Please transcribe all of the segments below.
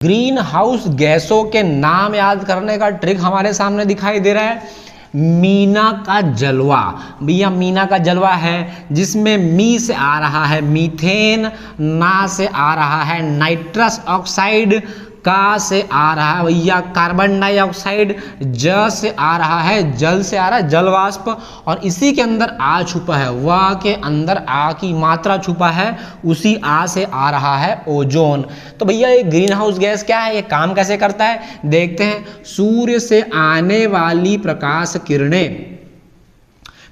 Green house गैसों के नाम याद करने का ट्रिक हमारे सामने दिखाई दे रहा है। मीना का जलवा, भैया मीना का जलवा है जिसमें मी से आ रहा है मीथेन, ना से आ रहा है नाइट्रस ऑक्साइड, का से आ रहा है भैया कार्बन डाइऑक्साइड, ज से आ रहा है जल से आ रहा है जल वाष्प, और इसी के अंदर आ छुपा है, व के अंदर आ की मात्रा छुपा है, उसी आ से आ रहा है ओजोन। तो भैया ये ग्रीन हाउस गैस क्या है, ये काम कैसे करता है देखते हैं। सूर्य से आने वाली प्रकाश किरणें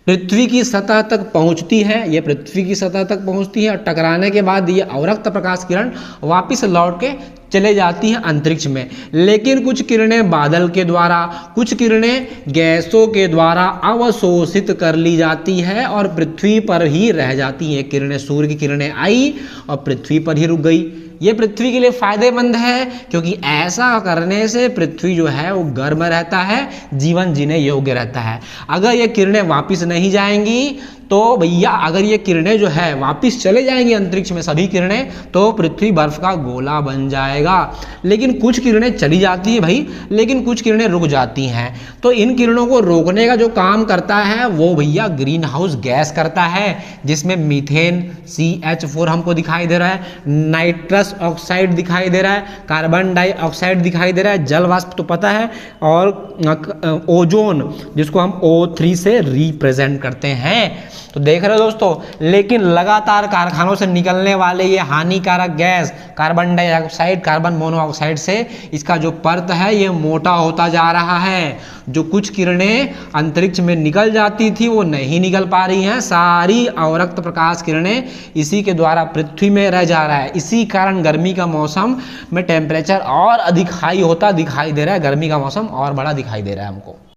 पृथ्वी की सतह तक पहुंचती है, ये पृथ्वी की सतह तक पहुंचती है और टकराने के बाद ये अवरक्त प्रकाश किरण वापस लौट के चले जाती हैं अंतरिक्ष में। लेकिन कुछ किरणें बादल के द्वारा, कुछ किरणें गैसों के द्वारा अवशोषित कर ली जाती है और पृथ्वी पर ही रह जाती हैं। किरणें, सूर्य की किरणें आई और पृथ्वी पर ही रुक गई। ये पृथ्वी के लिए फायदेमंद है क्योंकि ऐसा करने से पृथ्वी जो है वो गर्म रहता है, जीवन जीने योग्य रहता है। अगर ये किरणें वापस नहीं जाएंगी तो भैया, अगर ये किरणें जो है वापस चले जाएंगी अंतरिक्ष में सभी किरणें, तो पृथ्वी बर्फ का गोला बन जाएगा। लेकिन कुछ किरणें चली जाती हैं भाई, लेकिन कुछ किरणें रुक जाती हैं। तो इन किरणों को रोकने का जो काम करता है वो भैया ग्रीन हाउस गैस करता है, जिसमें मीथेन CH4 हमको दिखाई दे रहा है, नाइट्रस ऑक्साइड दिखाई दे रहा है, कार्बन डाइऑक्साइड दिखाई दे रहा है, जल वाष्प तो पता है, और ओजोन जिसको हम O3 से रिप्रेजेंट करते हैं। तो देख रहे हो दोस्तों, लेकिन लगातार कारखानों से निकलने वाले ये हानिकारक gas carbon dioxide, carbon monoxide से इसका जो परत है ये मोटा होता जा रहा है। जो कुछ किरणें अंतरिक्ष में निकल जाती थी वो नहीं निकल पा रही हैं, सारी अवरक्त प्रकाश किरणें इसी के द्वारा पृथ्वी में रह जा रहा है। इसी कारण गर्मी का मौसम में टेम्परेचर और अधिक हाई होता दिखाई दे रहा है, गर्मी का मौसम और बड़ा दिखाई दे रहा है हमको।